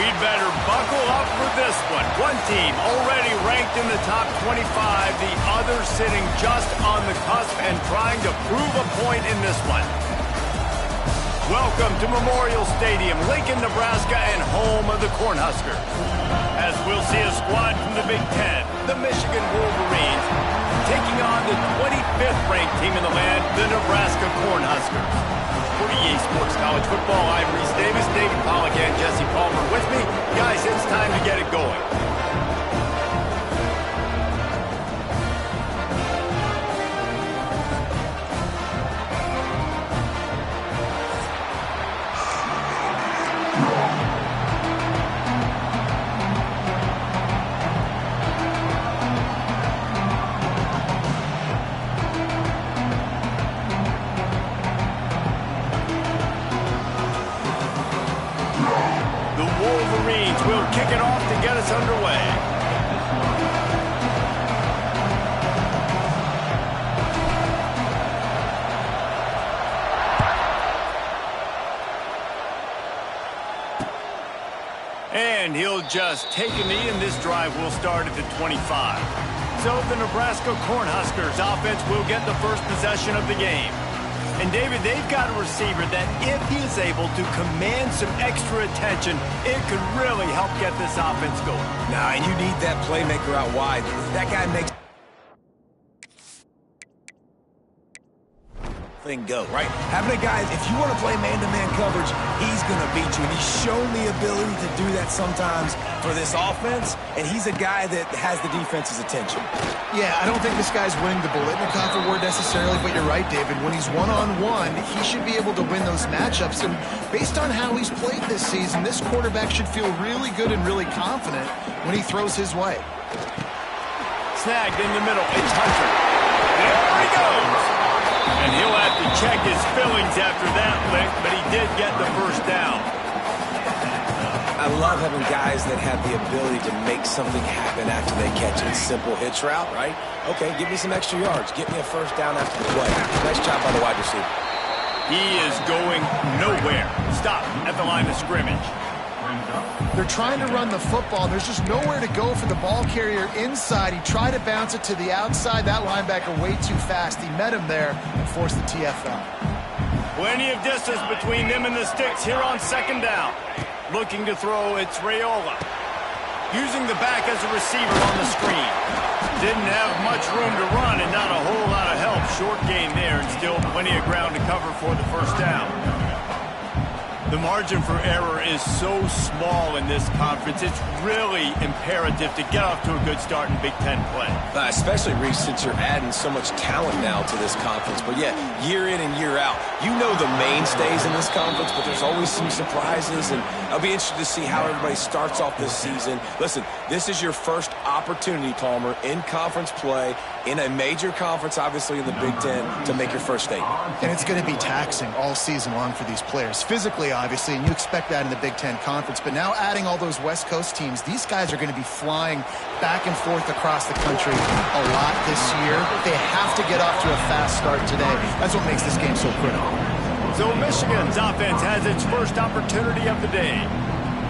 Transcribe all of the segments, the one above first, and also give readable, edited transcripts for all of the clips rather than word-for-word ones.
He'd better buckle up for this one. One team already ranked in the top 25, the other sitting just on the cusp and trying to prove a point in this one. Welcome to Memorial Stadium, Lincoln, Nebraska, and home of the Cornhuskers. As we'll see a squad from the Big Ten, the Michigan Wolverines, taking on the 25th ranked team in the land, the Nebraska Cornhuskers. For EA Sports College Football, I'm Reese Davis, David Pollack, and Jesse Palmer with me. Guys, it's time to get it going. We'll kick it off to get us underway. And he'll just take a knee, and this drive will start at the 25. So the Nebraska Cornhuskers offense will get the first possession of the game. And, David, they've got a receiver that if he is able to command some extra attention, it could really help get this offense going. Nah, and you need that playmaker out wide. That guy makes thing go, right? Having a guy, if you want to play man-to-man coverage, he's going to beat you. And he's shown the ability to do that sometimes for this offense, and he's a guy that has the defense's attention. Yeah, I don't think this guy's winning the Bolitnikoff award necessarily, but you're right, David. When he's one-on-one, he should be able to win those matchups. And based on how he's played this season, this quarterback should feel really good and really confident when he throws his way. Snagged in the middle. It's Hunter. There he goes. And he'll have to check his fillings after that lick, but he did get the first down. I love having guys that have the ability to make something happen after they catch it. Simple hitch route, right? Okay, give me some extra yards. Get me a first down after the play. Nice job by the wide receiver. He is going nowhere. Stop at the line of scrimmage. They're trying to run the football. There's just nowhere to go for the ball carrier inside. He tried to bounce it to the outside. That linebacker way too fast. He met him there and forced the TFL. Plenty of distance between them and the sticks here on second down. Looking to throw, it's Raiola. Using the back as a receiver on the screen. Didn't have much room to run and not a whole lot of help. Short gain there and still plenty of ground to cover for the first down. The margin for error is so small in this conference, it's really imperative to get off to a good start in Big Ten play. Especially, Reese, since you're adding so much talent now to this conference. But, yeah, year in and year out, you know the mainstays in this conference, but there's always some surprises, and I'll be interested to see how everybody starts off this season. Listen, this is your first opportunity, Palmer, in conference play, in a major conference, obviously in the Big Ten, to make your first statement. And it's going to be taxing all season long for these players. Physically, obviously, and you expect that in the Big Ten Conference. But now adding all those West Coast teams, these guys are going to be flying back and forth across the country a lot this year. They have to get off to a fast start today. That's what makes this game so critical. So Michigan's offense has its first opportunity of the day.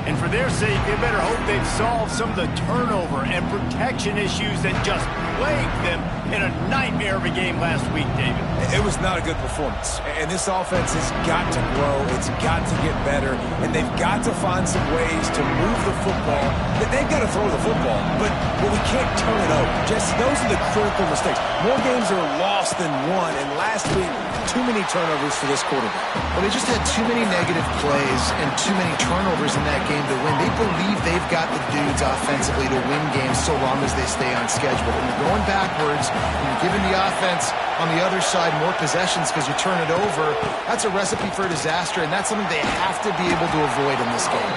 And for their sake, they better hope they've solved some of the turnover and protection issues that just plagued them in a nightmare of a game last week, David. It was not a good performance. And this offense has got to grow. It's got to get better. And they've got to find some ways to move the football. They've got to throw the football. But we can't turn it over. Just those are the critical mistakes. More games are lost than won. And last week, too many turnovers for this quarterback. Well, they just had too many negative plays and too many turnovers in that game to win. They believe they've got the dudes offensively to win games so long as they stay on schedule. When you're going backwards and you're giving the offense on the other side more possessions because you turn it over, that's a recipe for disaster, and that's something they have to be able to avoid in this game.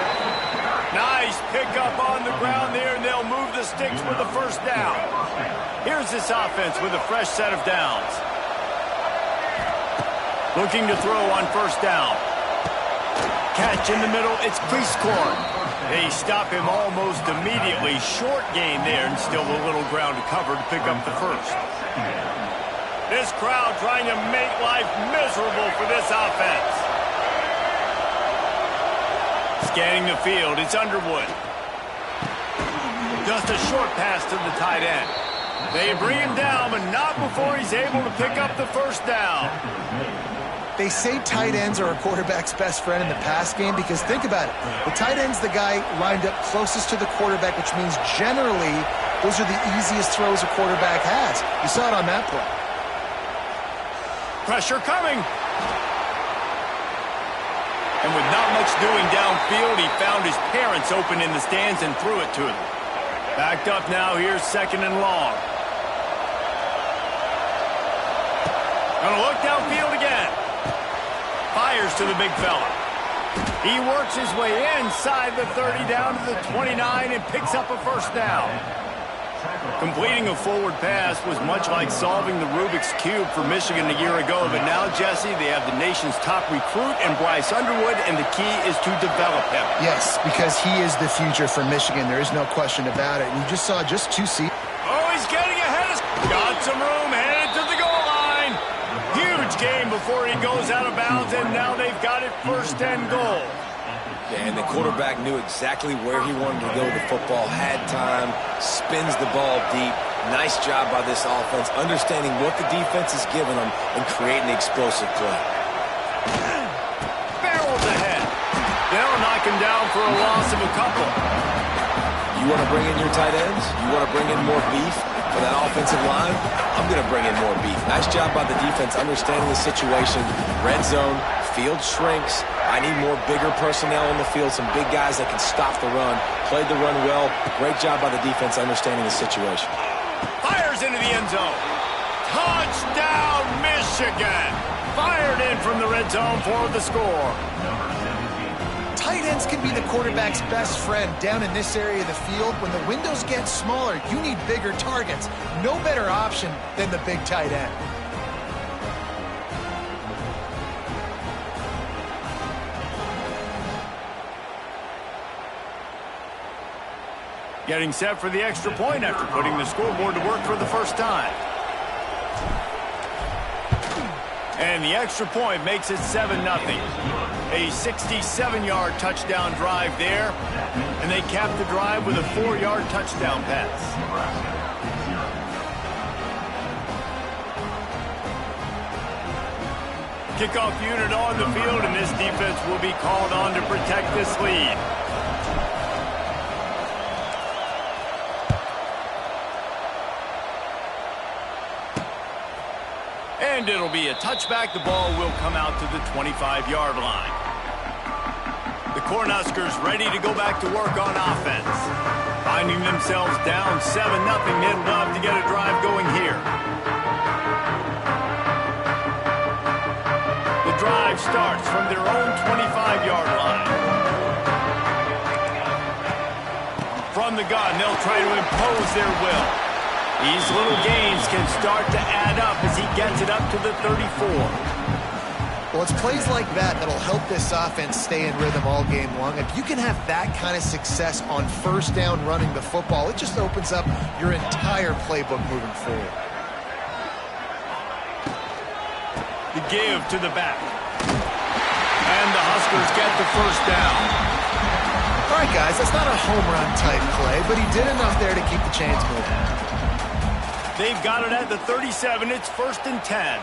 Nice pickup on the ground there, and they'll move the sticks for the first down. Here's this offense with a fresh set of downs. Looking to throw on first down. Catch in the middle, it's Cleescorn. They stop him almost immediately. Short gain there and still a little ground to cover to pick up the first. This crowd trying to make life miserable for this offense. Scanning the field, it's Underwood. Just a short pass to the tight end. They bring him down, but not before he's able to pick up the first down. They say tight ends are a quarterback's best friend in the pass game because think about it. The tight end's the guy lined up closest to the quarterback, which means generally those are the easiest throws a quarterback has. You saw it on that play. Pressure coming. And with not much doing downfield, he found his parents open in the stands and threw it to them. Backed up now, here's 2nd and long. Gonna look downfield again. Fires to the big fella. He works his way inside the 30 down to the 29 and picks up a first down. Completing a forward pass was much like solving the Rubik's Cube for Michigan a year ago, but now, Jesse, they have the nation's top recruit in Bryce Underwood, and the key is to develop him. Yes, because he is the future for Michigan. There is no question about it. You just saw just 2 seasons. Oh, he's getting ahead. Got some room, headed to the goal line. Huge game before he goes out of bounds, and now they've got it 1st and goal. Yeah, and the quarterback knew exactly where he wanted to go with the football, had time, spins the ball deep. Nice job by this offense, understanding what the defense is giving them and creating the explosive play. Barrels ahead. They'll knock him down for a loss of a couple. You want to bring in your tight ends? You want to bring in more beef for that offensive line? I'm going to bring in more beef. Nice job by the defense understanding the situation. Red zone, field shrinks. I need more bigger personnel on the field, some big guys that can stop the run. Played the run well. Great job by the defense understanding the situation. Fires into the end zone. Touchdown, Michigan. Fired in from the red zone for the score. Tight ends can be the quarterback's best friend down in this area of the field. When the windows get smaller, you need bigger targets. No better option than the big tight end. Getting set for the extra point after putting the scoreboard to work for the first time. And the extra point makes it 7-0. A 67-yard touchdown drive there, and they cap the drive with a 4-yard touchdown pass. Kickoff unit on the field, and this defense will be called on to protect this lead. And it'll be a touchback. The ball will come out to the 25-yard line. The Cornhuskers ready to go back to work on offense. Finding themselves down 7-0, they'd love to get a drive going here. The drive starts from their own 25-yard line. From the gun, they'll try to impose their will. These little gains can start to add up as he gets it up to the 34. Well, it's plays like that that'll help this offense stay in rhythm all game long. If you can have that kind of success on first down running the football, it just opens up your entire playbook moving forward. The give to the back. And the Huskers get the first down. All right, guys, that's not a home run type play, but he did enough there to keep the chains moving. They've got it at the 37. It's 1st and 10.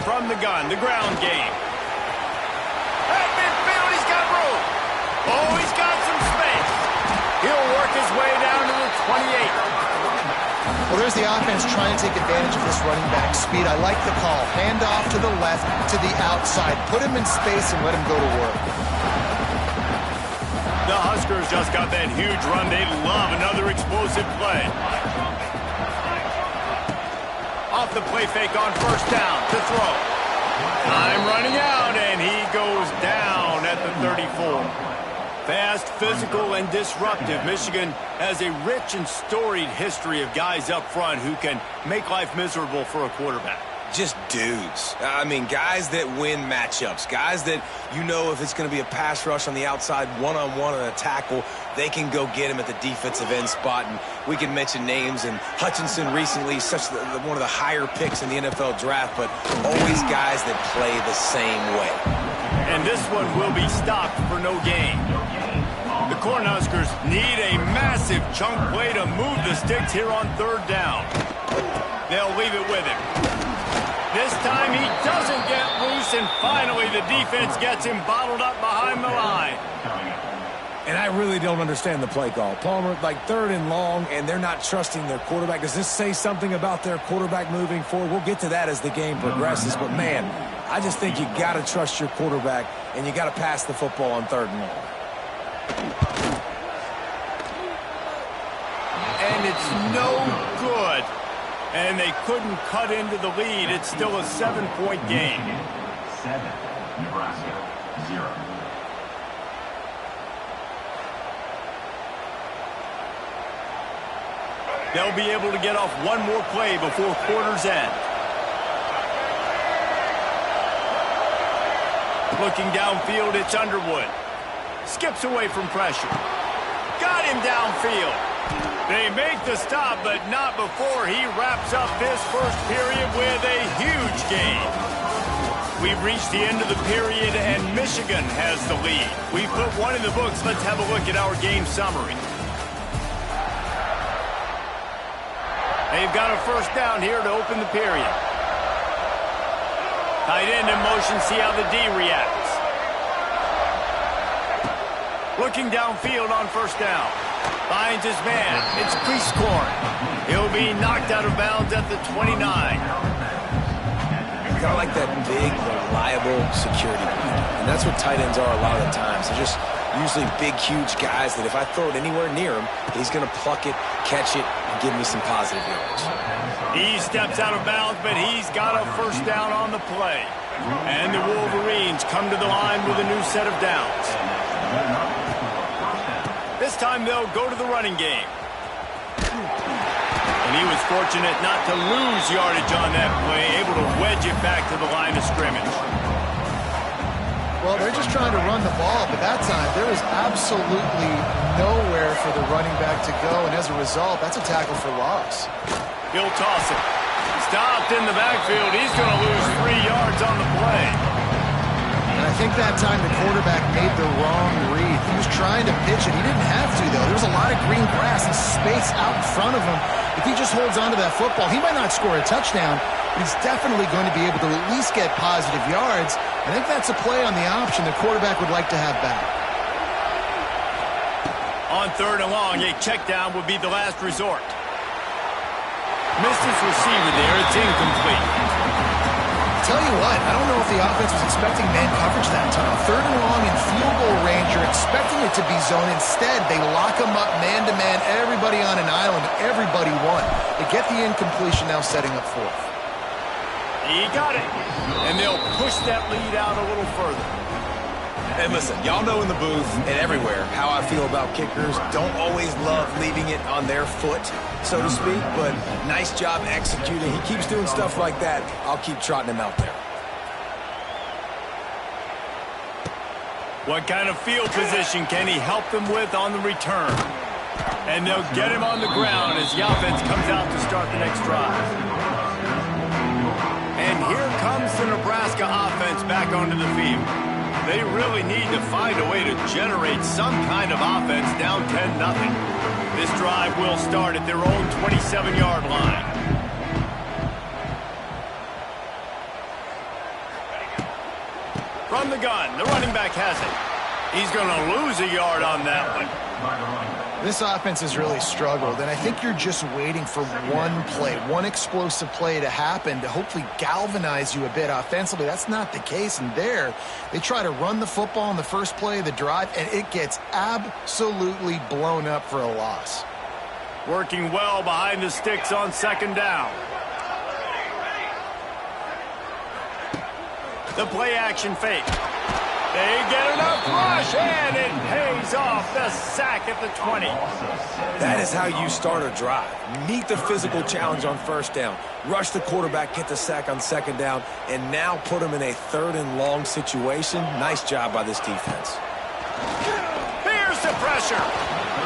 From the gun, the ground game. At midfield, he's got room. Oh, he's got some space. He'll work his way down to the 28. Well, there's the offense trying to take advantage of this running back speed. I like the call. Hand off to the left, to the outside. Put him in space and let him go to work. The Huskers just got that huge run. They love another explosive play. Off the play fake on first down to throw. Time running out, and he goes down at the 34. Fast, physical, and disruptive. Michigan has a rich and storied history of guys up front who can make life miserable for a quarterback. just dudes. I mean, guys that win matchups, guys that you know if it's going to be a pass rush on the outside, one-on-one on a tackle, they can go get him at the defensive end spot. And we can mention names, and Hutchinson recently, one of the higher picks in the NFL draft, but always guys that play the same way. And this one will be stopped for no gain. The Cornhuskers need a massive chunk play to move the Sticks here on 3rd down. They'll leave it with him. This time he doesn't get loose, and finally the defense gets him bottled up behind the line. And I really don't understand the play call. Palmer, like 3rd and long, and they're not trusting their quarterback. Does this say something about their quarterback moving forward? We'll get to that as the game progresses. But, man, I just think you got to trust your quarterback, and you got to pass the football on 3rd and long. And it's no good. And they couldn't cut into the lead. It's still a 7-point game. 7, Nebraska, 0. They'll be able to get off one more play before quarter's end. Looking downfield, it's Underwood. Skips away from pressure. Got him downfield. They make the stop, but not before he wraps up this first period with a huge gain. We've reached the end of the period, and Michigan has the lead. We've put one in the books. Let's have a look at our game summary. They've got a first down here to open the period. Tight end in motion, see how the D reacts. Looking downfield on first down. Finds his man. It's Prieskorn. He'll be knocked out of bounds at the 29. Kind of like that big, reliable security blanket. And that's what tight ends are a lot of the times. They're just usually big, huge guys that if I throw it anywhere near him, he's going to pluck it, catch it, and give me some positive yards. He steps out of bounds, but he's got a first down on the play. And the Wolverines come to the line with a new set of downs. This time they'll go to the running game. And he was fortunate not to lose yardage on that play, able to wedge it back to the line of scrimmage. Well, they're just trying to run the ball, but that time there was absolutely nowhere for the running back to go, and as a result, that's a tackle for loss. He'll toss it. Stopped in the backfield. He's going to lose 3 yards on the play. And I think that time the quarterback made the wrong read. He was trying to pitch it. He didn't have to, though. There was a lot of green grass and space out in front of him. If he just holds on to that football, he might not score a touchdown, but he's definitely going to be able to at least get positive yards. I think that's a play on the option the quarterback would like to have back. On 3rd and long, a check down would be the last resort. Missed his receiver there. It's incomplete. Tell you what, I don't know if the offense was expecting man coverage that time. 3rd and long in field goal range, you're expecting it to be zone. Instead, they lock him up man-to-man, everybody on an island, everybody won. They get the incompletion, now setting up 4th. He got it, and they'll push that lead out a little further. And listen, y'all know in the booth and everywhere how I feel about kickers. Don't always love leaving it on their foot, so to speak, but nice job executing. He keeps doing stuff like that. I'll keep trotting him out there. What kind of field position can he help them with on the return? And they'll get him on the ground as the offense comes out to start the next drive. And here comes the Nebraska offense back onto the field. They really need to find a way to generate some kind of offense down 10-0. This drive will start at their own 27-yard line. From the gun, the running back has it. He's going to lose a yard on that one. This offense has really struggled, and I think you're just waiting for one play, one explosive play to happen to hopefully galvanize you a bit offensively. That's not the case, and there they try to run the football in the first play of the drive, and it gets absolutely blown up for a loss. Working well behind the sticks on 2nd down. The play action fake. They get enough rush, and it pays off. The sack at the 20. That is how you start a drive. Meet the physical challenge on first down. Rush the quarterback, get the sack on second down, and now put him in a 3rd and long situation. Nice job by this defense. Here's the pressure.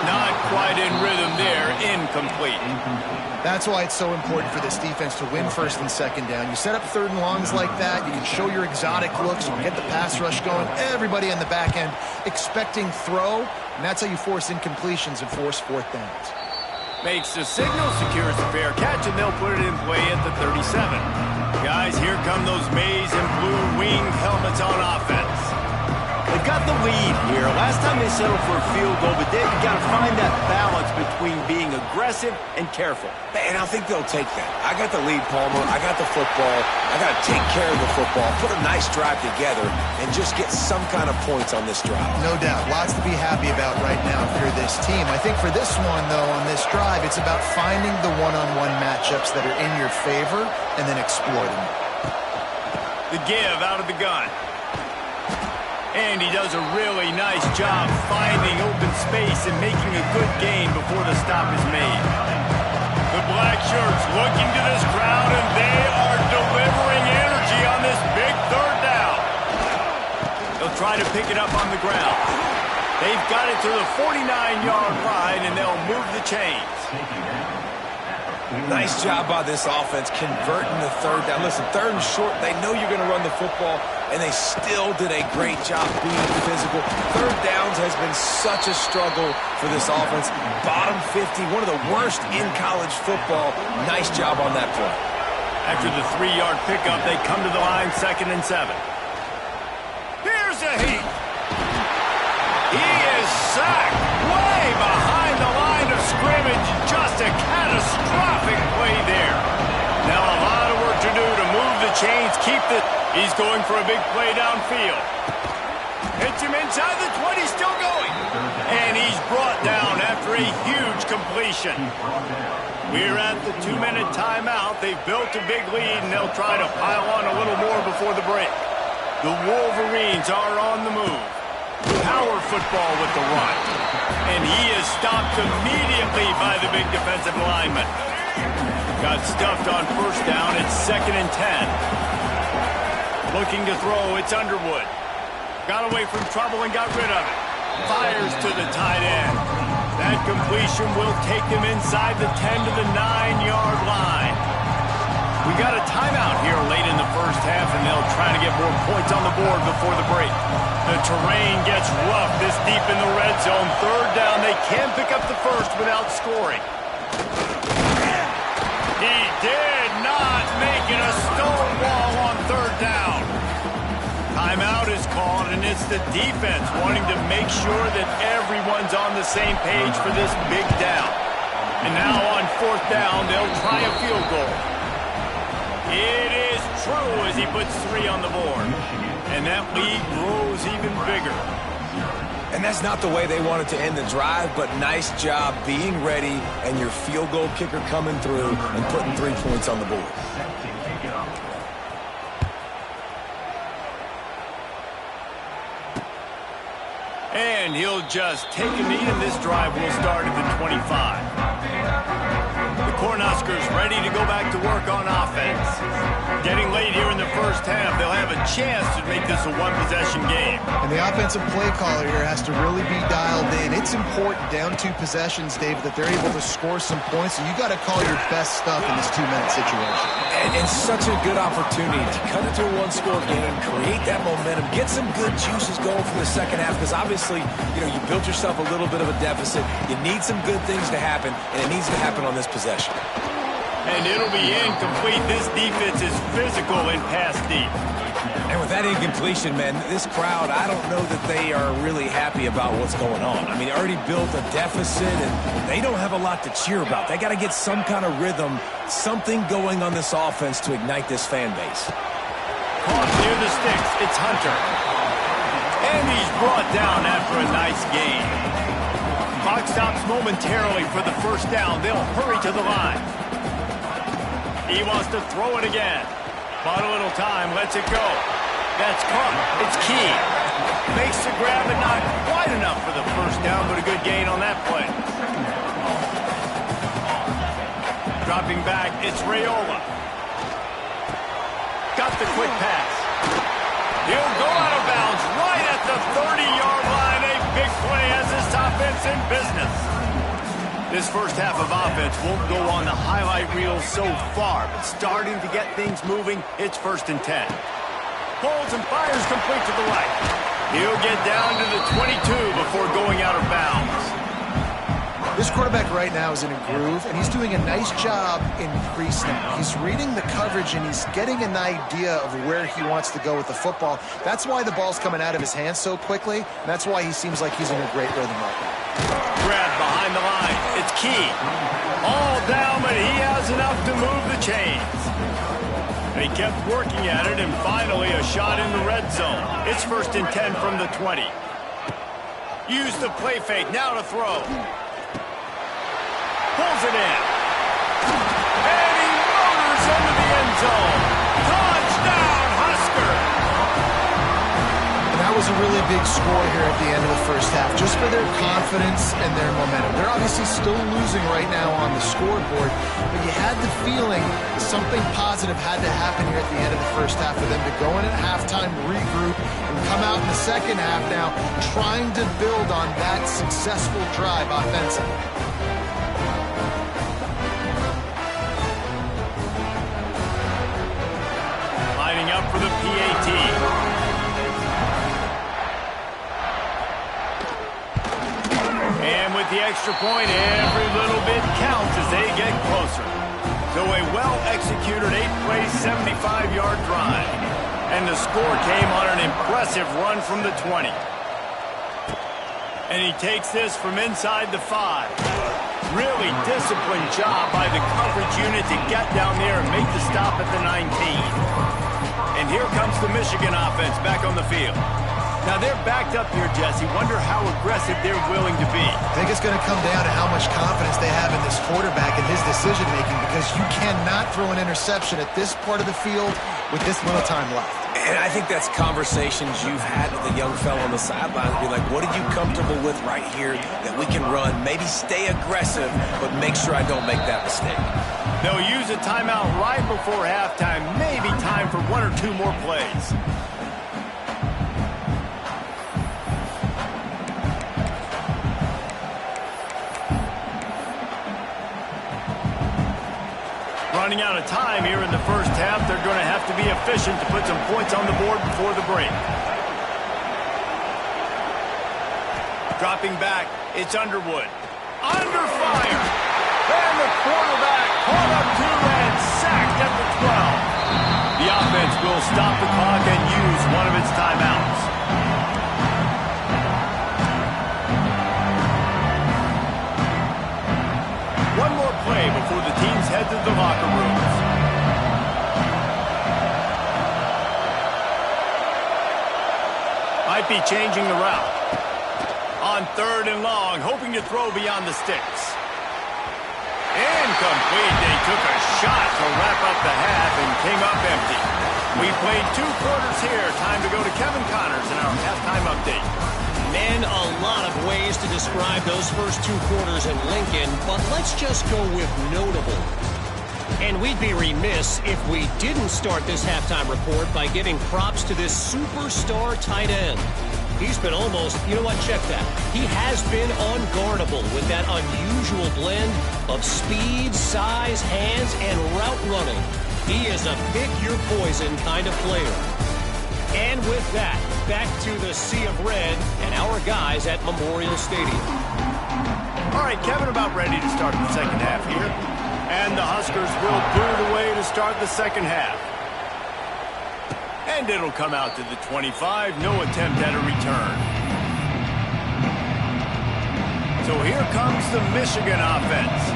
Not quite in rhythm there. Incomplete. That's why it's so important for this defense to win 1st and 2nd down. You set up 3rd and longs like that, you can show your exotic looks, get the pass rush going, everybody on the back end expecting throw, and that's how you force incompletions and force 4th downs. Makes the signal, secures the fair catch, and they'll put it in play at the 37. Guys, here come those maize and blue winged helmets on offense. They've got the lead here. Last time they settled for a field goal, but Dave, you got to find that balance between being aggressive and careful. And I think they'll take that. I got the lead, Palmer. I got the football. I got to take care of the football, put a nice drive together, and just get some kind of points on this drive. No doubt. Lots to be happy about right now if you're this team. I think for this one, though, on this drive, it's about finding the one-on-one matchups that are in your favor and then exploiting them. The give out of the gun. And he does a really nice job finding open space and making a good gain before the stop is made. The black shirts looking to this crowd, and they are delivering energy on this big 3rd down. They'll try to pick it up on the ground. They've got it to the 49-yard line, and they'll move the chains. Nice job by this offense converting the 3rd down. Listen, 3rd and short, they know you're going to run the football, and they still did a great job being physical. 3rd downs has been such a struggle for this offense. Bottom 50, one of the worst in college football. Nice job on that play. After the 3-yard pickup, they come to the line 2nd and 7. Here's a heat. He is sacked way behind the line of scrimmage. Just a catastrophic play there. Now a lot of work to do to move the chains, keep the... He's going for a big play downfield. Hits him inside the 20, still going. And he's brought down after a huge completion. We're at the 2-minute timeout. They've built a big lead, and they'll try to pile on a little more before the break. The Wolverines are on the move. Power football with the run. And he is stopped immediately by the big defensive lineman. Got stuffed on 1st down. It's 2nd and 10. Looking to throw, it's Underwood. Got away from trouble and got rid of it. Fires to the tight end. That completion will take him inside the 10 to the 9-yard line. We got a timeout here late in the 1st half, and they'll try to get more points on the board before the break. The terrain gets rough this deep in the red zone. 3rd down, they can pick up the 1st without scoring. He did not make it a stonewall on 3rd down. Timeout is called, and it's the defense wanting to make sure that everyone's on the same page for this big down. And now on 4th down, they'll try a field goal. It is true as he puts 3 on the board. And that lead grows even bigger. And that's not the way they wanted to end the drive, but nice job being ready and your field goal kicker coming through and putting 3 points on the board. And he'll just take a knee, and this drive will start at the 25. The Cornhuskers ready to go back to work on offense. Getting late here in the 1st half, they'll have a chance to make this a 1-possession game. And the offensive play caller here has to really be dialed in. It's important down 2 possessions, Dave, that they're able to score some points. So you got to call your best stuff in this 2-minute situation. And such a good opportunity to cut into a 1-score game, create that momentum, get some good juices going for the 2nd half, because obviously, you built yourself a little bit of a deficit. You need some good things to happen, and it needs to happen on this possession. And it'll be incomplete. This defense is physical and pass deep. And with that incompletion, man, this crowd, I don't know that they are really happy about what's going on. I mean, they already built a deficit, and they don't have a lot to cheer about. They got to get some kind of rhythm, something going on this offense to ignite this fan base. Caught near the sticks. It's Hunter. And he's brought down after a nice gain. Clock stops momentarily for the 1st down. They'll hurry to the line. He wants to throw it again. Bought a little time, lets it go. That's caught. It's Key. Makes the grab, but not quite enough for the first down, but a good gain on that play. Dropping back, it's Raiola. Got the quick pass. He'll go out of bounds right at the 30-yard line. A big play has this offense in business. This first half of offense won't go on the highlight reel so far, but starting to get things moving, it's 1st and 10. Pulls and fires complete to the right. He'll get down to the 22 before going out of bounds. This quarterback right now is in a groove, and he's doing a nice job in pre-snap. He's reading the coverage, and he's getting an idea of where he wants to go with the football. That's why the ball's coming out of his hands so quickly, and that's why he seems like he's in a great rhythm right now. Grab behind the line. It's Key. All down, but he has enough to move the chains. And he kept working at it, and finally a shot in the red zone. It's 1st and 10 from the 20. Use the play fake. Now to throw. Pulls it in. And he motors into the end zone. Touchdown, Husker! And that was a really big score here at the end of the first half, just for their confidence and their momentum. They're obviously still losing right now on the scoreboard, but you had the feeling something positive had to happen here at the end of the first half for them to go in at halftime, regroup, and come out in the second half now trying to build on that successful drive offensively. Lining up for the PAT. And with the extra point, every little bit counts as they get closer. So a well-executed 8-play, 75-yard drive. And the score came on an impressive run from the 20. And he takes this from inside the 5. Really disciplined job by the coverage unit to get down there and make the stop at the 19. And here comes the Michigan offense back on the field. Now they're backed up here, Jesse. Wonder how aggressive they're willing to be. I think it's going to come down to how much confidence they have in this quarterback and his decision-making, because you cannot throw an interception at this part of the field with this little time left. And I think that's conversations you've had with the young fellow on the sidelines. Be like, what are you comfortable with right here that we can run? Maybe stay aggressive, but make sure I don't make that mistake. They'll use a timeout right before halftime. Maybe time for 1 or 2 more plays. Running out of time here in the first half. They're going to have to be efficient to put some points on the board before the break. Dropping back, it's Underwood. Under fire. And the quarterback caught up to and sacked at the 12. The offense will stop the clock and use one of its timeouts. One more play before the teams head to the locker rooms. Might be changing the route. On 3rd and long, hoping to throw beyond the sticks. Incomplete. They took a shot to wrap up the half and came up empty. We played 2 quarters here. Time to go to Kevin Connors in our halftime update. Man, a lot of ways to describe those first 2 quarters in Lincoln, but let's just go with notable. And we'd be remiss if we didn't start this halftime report by giving props to this superstar tight end. He's been almost, you know what, check that. He has been unguardable with that unusual blend of speed, size, hands, and route running. He is a pick-your-poison kind of player. And with that, back to the Sea of Red and our guys at Memorial Stadium. All right, Kevin, about ready to start the second half here. And the Huskers will boot away to start the second half. And it'll come out to the 25. No attempt at a return. So here comes the Michigan offense.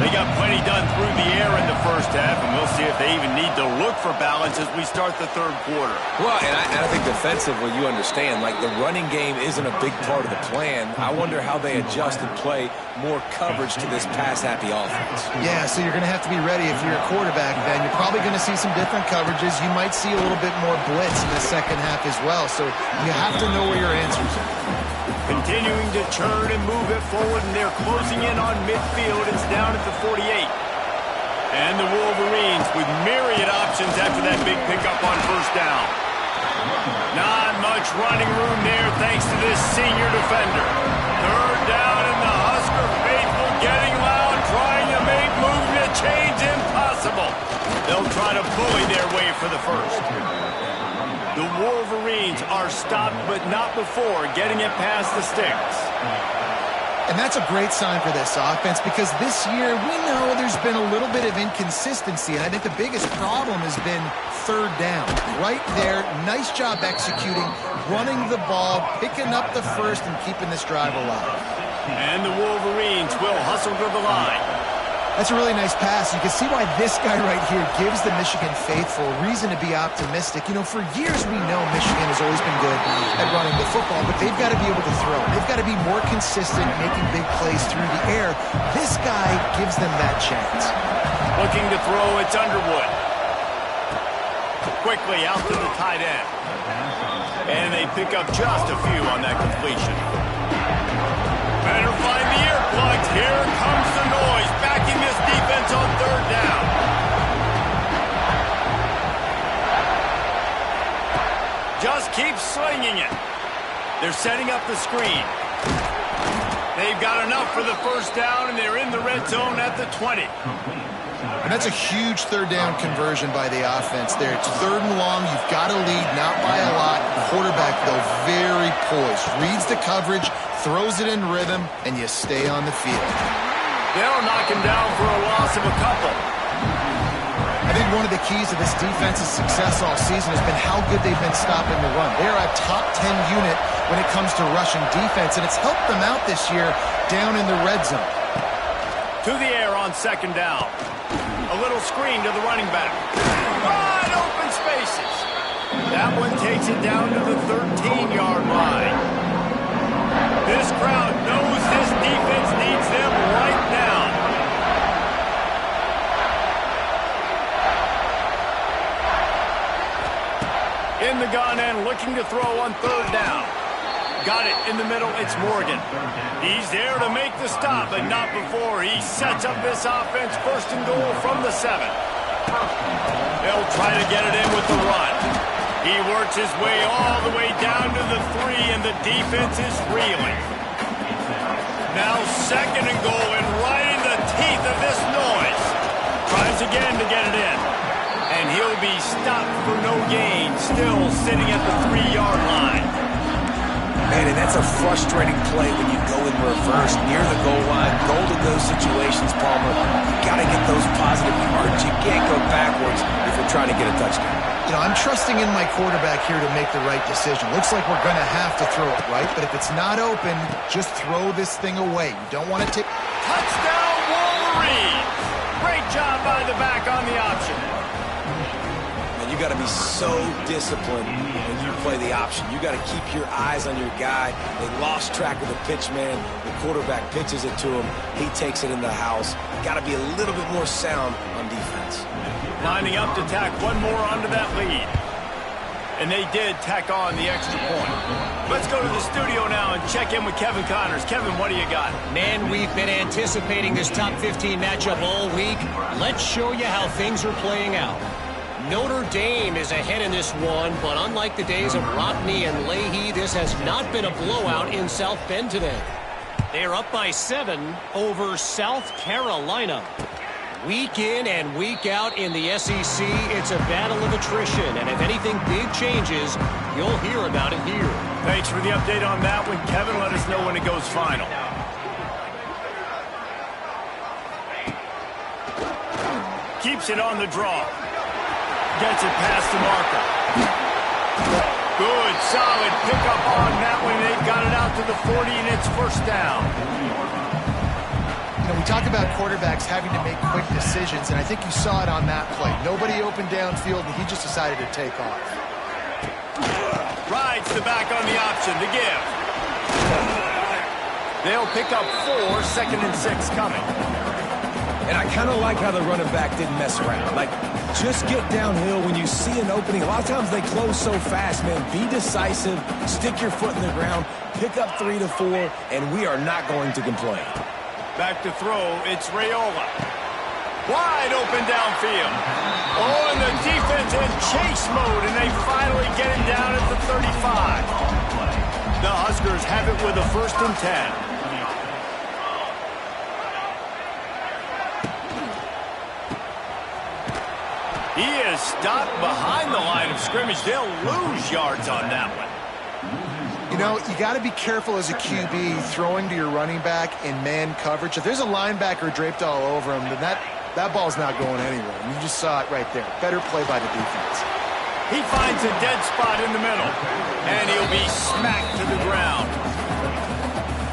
They got plenty done through the air in the first half, and we'll see if they even need to look for balance as we start the third quarter. Well, and I think defensively, you understand, like the running game isn't a big part of the plan. I wonder how they adjust and play more coverage to this pass-happy offense. Yeah, so you're going to have to be ready if you're a quarterback, Ben. You're probably going to see some different coverages. You might see a little bit more blitz in the second half as well, so you have to know where your answers are. Continuing to turn and move it forward, and they're closing in on midfield. It's down at the 48. And the Wolverines with myriad options after that big pickup on first down. Not much running room there thanks to this senior defender. Third down, and the Husker faithful getting loud, trying to make movement change impossible. They'll try to bully their way for the first. The Wolverines are stopped, but not before getting it past the sticks. And that's a great sign for this offense because this year we know there's been a little bit of inconsistency. And I think the biggest problem has been third down. Right there, nice job executing, running the ball, picking up the first, and keeping this drive alive. And the Wolverines will hustle to the line. That's a really nice pass. You can see why this guy right here gives the Michigan faithful reason to be optimistic. You know, for years we know Michigan has always been good at running the football, but they've got to be able to throw. They've got to be more consistent making big plays through the air. This guy gives them that chance. Looking to throw, it's Underwood. Quickly out to the tight end. And they pick up just a few on that completion. Better find the earplugs. Here comes the noise. Backing this defense on third down. Just keep slinging it. They're setting up the screen. They've got enough for the first down, and they're in the red zone at the 20. And that's a huge third down conversion by the offense there. It's third and long. You've got to lead, not by a lot. The quarterback, though, very poised. Reads the coverage, throws it in rhythm, and you stay on the field. They'll knock him down for a loss of a couple. I think one of the keys to this defense's success all season has been how good they've been stopping the run. They're a top 10 unit when it comes to rushing defense, and it's helped them out this year down in the red zone. To the air on second down. A little screen to the running back. Wide open spaces. That one takes it down to the 13-yard line. This crowd knows this defense needs them right now. In the gun and looking to throw on third down. Got it in the middle, it's Morgan. He's there to make the stop, but not before he sets up this offense first and goal from the 7. They'll try to get it in with the run. He works his way all the way down to the 3, and the defense is reeling. Now second and goal, and right in the teeth of this noise. Tries again to get it in. And he'll be stopped for no gain, still sitting at the 3-yard line. Man, and that's a frustrating play when you go in reverse near the goal line. Goal to go situations, Palmer. You got to get those positive yards. You can't go backwards if you're trying to get a touchdown. You know, I'm trusting in my quarterback here to make the right decision. Looks like we're going to have to throw it, right? But if it's not open, just throw this thing away. You don't want to take... Touchdown, Wolverines! Great job by the back on the option. And you got to be so disciplined when you play the option. You got to keep your eyes on your guy. They lost track of the pitch, man. The quarterback pitches it to him. He takes it in the house. Got to be a little bit more sound on defense. Lining up to tack one more onto that lead. And they did tack on the extra point. Let's go to the studio now and check in with Kevin Connors. Kevin, what do you got? Man, we've been anticipating this top 15 matchup all week. Let's show you how things are playing out. Notre Dame is ahead in this one, but unlike the days of Rodney and Leahy, this has not been a blowout in South Bend today. They're up by 7 over South Carolina. Week in and week out in the SEC, it's a battle of attrition, and if anything big changes, you'll hear about it here. Thanks for the update on that one, Kevin. Let us know when it goes final. Keeps it on the draw. Gets it past the marker. Good, solid pickup on that one. They've got it out to the 40, and it's first down. You know, we We talk about quarterbacks having to make quick decisions, and I think you saw it on that play. Nobody opened downfield, and he just decided to take off. Rides the back on the option to give. They'll pick up 4, 2nd and 6 coming. And I kind of like how the running back didn't mess around. Like, just get downhill when you see an opening. A lot of times they close so fast, man. Be decisive, stick your foot in the ground, pick up 3 to 4, and we are not going to complain. Back to throw, it's Raiola. Wide open downfield. Oh, and the defense in chase mode, and they finally get him down at the 35. The Huskers have it with a 1st and 10. He is stopped behind the line of scrimmage. They'll lose yards on that one. You know, you got to be careful as a QB throwing to your running back in man coverage. If there's a linebacker draped all over him, then that ball's not going anywhere. You just saw it right there. Better play by the defense. He finds a dead spot in the middle, and he'll be smacked to the ground.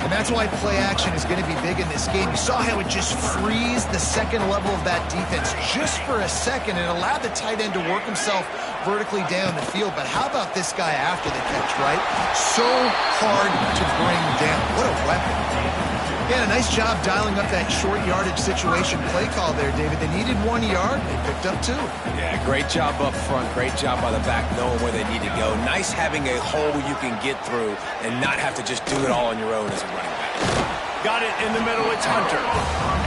And that's why play action is going to be big in this game. You saw how it just frees the second level of that defense just for a second and allowed the tight end to work himself vertically down the field. But how about this guy after the catch, right? So hard to bring down. What a weapon. Yeah, a nice job dialing up that short yardage situation play call there, David. They needed 1 yard. They picked up 2. Yeah, great job up front. Great job by the back knowing where they need to go. Nice having a hole you can get through and not have to just do it all on your own as a running back. Got it in the middle. It's Hunter.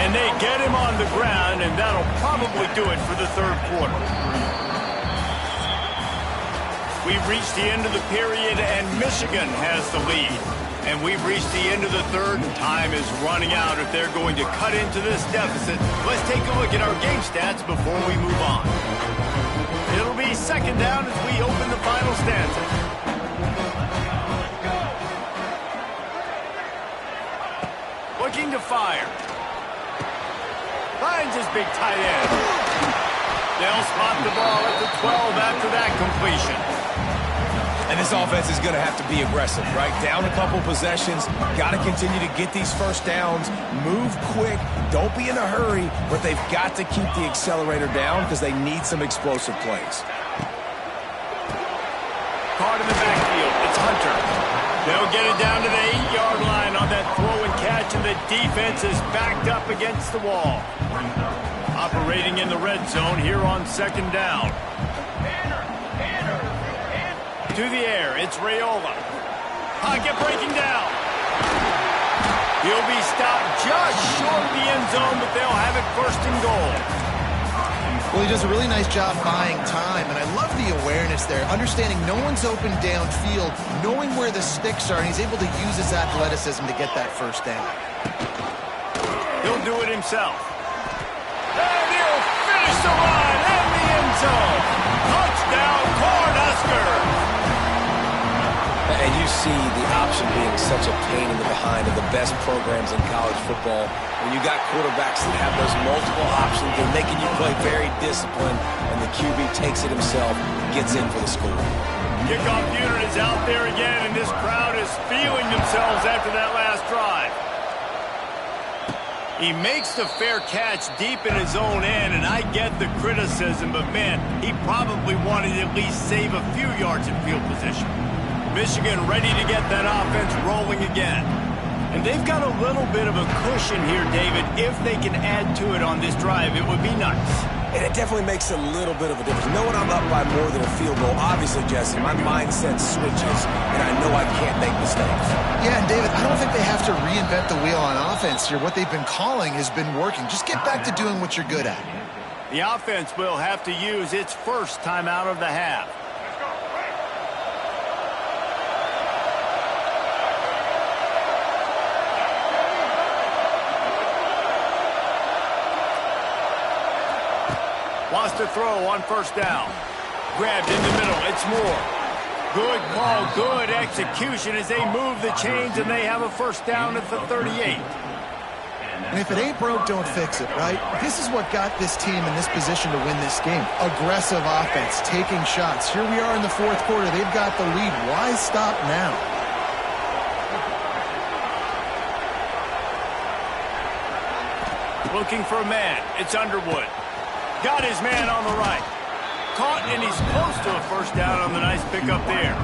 And they get him on the ground, and that'll probably do it for the 3rd quarter. We've reached the end of the period, and Michigan has the lead. And we've reached the end of the 3rd, and time is running out if they're going to cut into this deficit. Let's take a look at our game stats before we move on. It'll be 2nd down as we open the final stanza. Looking to fire. Finds his big tight end. They'll spot the ball at the 12 after that completion. And this offense is going to have to be aggressive, right? Down a couple possessions, got to continue to get these first downs, move quick, don't be in a hurry, but they've got to keep the accelerator down because they need some explosive plays. Caught in the backfield, it's Hunter. They'll get it down to the 8-yard line on that throw and catch, and the defense is backed up against the wall. Operating in the red zone here on 2nd down. To the air, it's Raiola. Pocket breaking down. He'll be stopped just short of the end zone, but they'll have it 1st and goal. Well, he does a really nice job buying time, and I love the awareness there, understanding no one's open downfield, knowing where the sticks are, and he's able to use his athleticism to get that 1st down. He'll do it himself. And he'll finish the run in the end zone. Touchdown, Cornhuskers! And you see the option being such a pain in the behind of the best programs in college football. When you got quarterbacks that have those multiple options, they're making you play very disciplined, and the QB takes it himself, gets in for the score. Kickoff unit is out there again, and this crowd is feeling themselves after that last drive. He makes the fair catch deep in his own end, and I get the criticism, but man, he probably wanted to at least save a few yards in field position. Michigan ready to get that offense rolling again. And they've got a little bit of a cushion here, David. If they can add to it on this drive, it would be nice. And it definitely makes a little bit of a difference. Knowing I'm up by more than a field goal, obviously, Jesse, my mindset switches, and I know I can't make mistakes. Yeah, and David, I don't think they have to reinvent the wheel on offense here. What they've been calling has been working. Just get back to doing what you're good at. The offense will have to use its 1st timeout of the half. Wants to throw on 1st down. Grabbed in the middle. It's Moore. Good call, good execution as they move the chains, and they have a 1st down at the 38. And if it ain't broke, don't fix it, right? This is what got this team in this position to win this game. Aggressive offense, taking shots. Here we are in the 4th quarter. They've got the lead. Why stop now? looking for a man. It's Underwood. Got his man on the right. Caught, and he's close to a first down on the nice pickup there.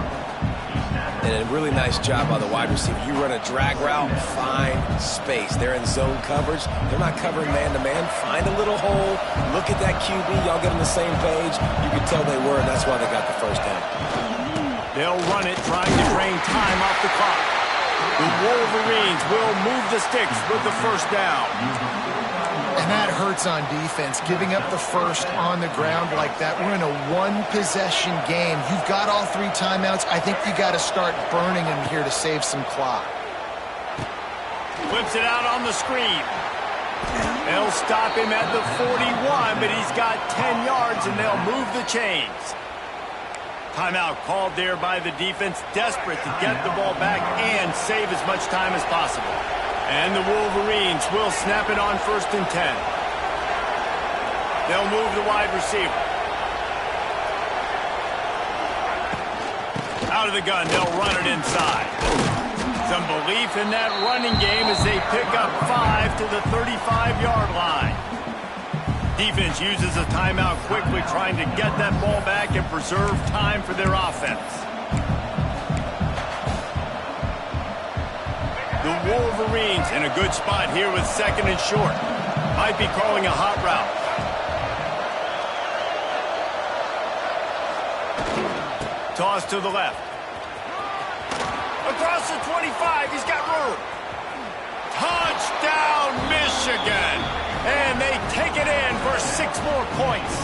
And a really nice job by the wide receiver. You run a drag route, find space. They're in zone coverage. They're not covering man-to-man. Find a little hole. Look at that QB. Y'all get on the same page. You can tell they were, and that's why they got the first down. They'll run it, trying to drain time off the clock. The Wolverines will move the sticks with the first down. And that hurts on defense, giving up the first on the ground like that. We're in a one-possession game. You've got all 3 timeouts. I think you got to start burning them here to save some clock. Whips it out on the screen. They'll stop him at the 41, but he's got 10 yards, and they'll move the chains. Timeout called there by the defense, desperate to get the ball back and save as much time as possible. And the Wolverines will snap it on 1st and 10. They'll move the wide receiver. Out of the gun, they'll run it inside. Some belief in that running game as they pick up 5 to the 35-yard line. Defense uses a timeout quickly, trying to get that ball back and preserve time for their offense. The Wolverines in a good spot here with 2nd and short. Might be calling a hot route. Toss to the left. Across the 25, he's got room. Touchdown, Michigan! And they take it in for 6 more points.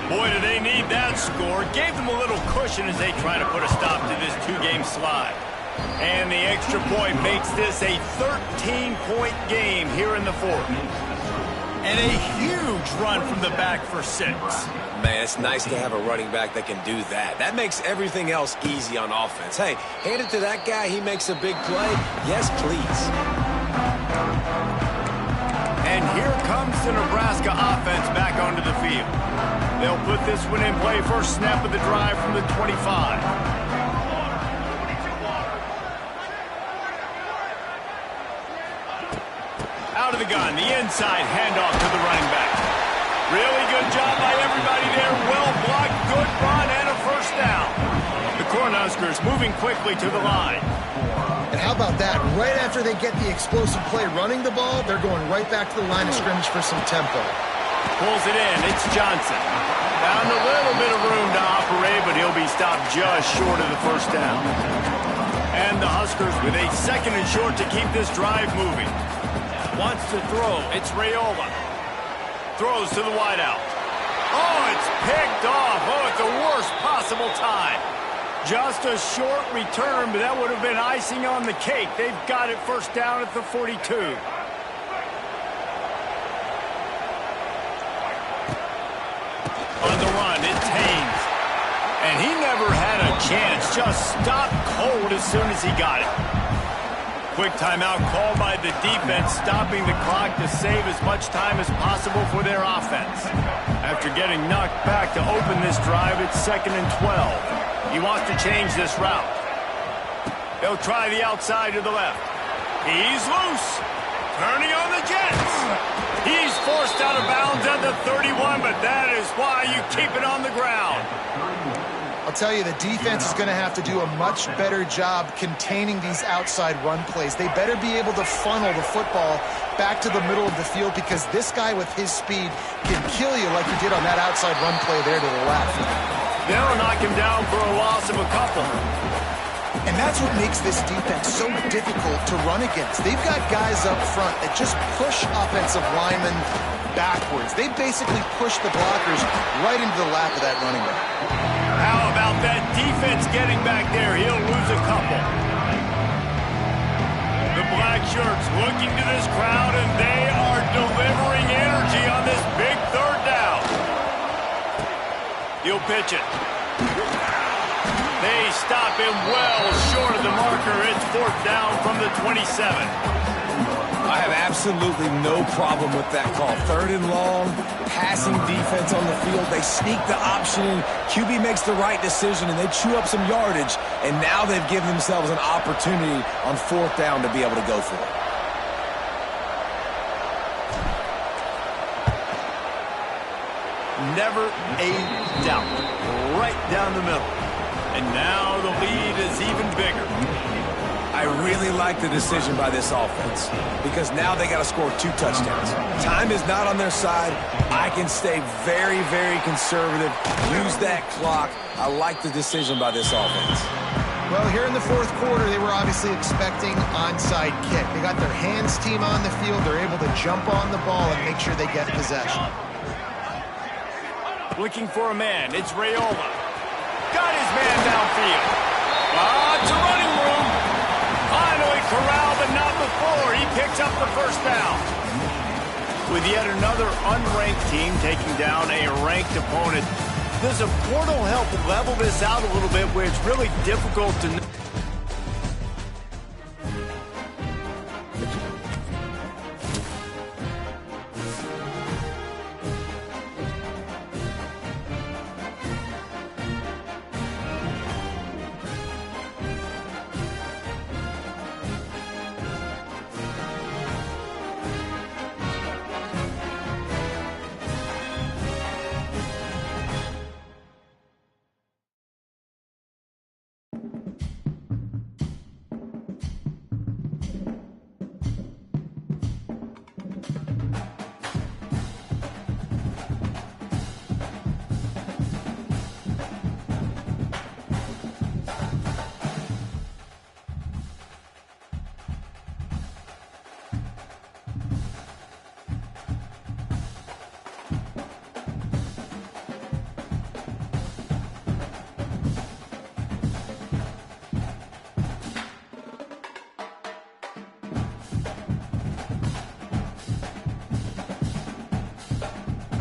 Boy, do they need that score. Gave them a little cushion as they try to put a stop to this 2-game slide. And the extra point makes this a 13-point game here in the 4th. And a huge run from the back for 6. Man, it's nice to have a running back that can do that. That makes everything else easy on offense. Hey, hand it to that guy. He makes a big play. Yes, please. And here comes the Nebraska offense back onto the field. They'll put this one in play first snap of the drive from the 25. Out of the gun, the inside handoff to the running back. Really good job by everybody there. Well blocked, good run, and a first down. The Cornhuskers moving quickly to the line. And how about that? Right after they get the explosive play running the ball, they're going right back to the line of scrimmage for some tempo. Pulls it in. It's Johnson. Found a little bit of room to operate, but he'll be stopped just short of the first down. And the Huskers with a 2nd and short to keep this drive moving. Wants to throw. It's Raiola. Throws to the wideout. Oh, it's picked off. Oh, it's the worst possible time. Just a short return, but that would have been icing on the cake. They've got it first down at the 42. On the run, it's Haynes. And he never had a chance. Just stopped cold as soon as he got it. Quick timeout called by the defense, stopping the clock to save as much time as possible for their offense. After getting knocked back to open this drive, it's 2nd and 12. He wants to change this route. They'll try the outside to the left. He's loose. Turning on the Jets. He's forced out of bounds at the 31, but that is why you keep it on the ground. I'll tell you, the defense is going to have to do a much better job containing these outside run plays. They better be able to funnel the football back to the middle of the field, because this guy with his speed can kill you like he did on that outside run play there to the left. They'll knock him down for a loss of a couple. And that's what makes this defense so difficult to run against. They've got guys up front that just push offensive linemen backwards. They basically push the blockers right into the lap of that running back. How about that defense getting back there? He'll lose a couple. The black shirts looking to this crowd, and they are delivering energy on this big 3rd down. He'll pitch it. They stop him well short of the marker. It's 4th down from the 27. I have absolutely no problem with that call. 3rd and long, passing defense on the field. They sneak the option in. QB makes the right decision, and they chew up some yardage. And now they've given themselves an opportunity on 4th down to be able to go for it. never a doubt. Right down the middle. And now the lead is even bigger. I really like the decision by this offense because now they got to score 2 touchdowns. Time is not on their side. I can stay very, very conservative, use that clock. I like the decision by this offense. Well, here in the fourth quarter, they were obviously expecting onside kick. They got their hands team on the field. They're able to jump on the ball and make sure they get possession. Looking for a man. It's Raiola. Got his man downfield. It's a running room. Finally corralled, but not before. He picks up the first down. With yet another unranked team taking down a ranked opponent, does a portal help level this out a little bit where it's really difficult to...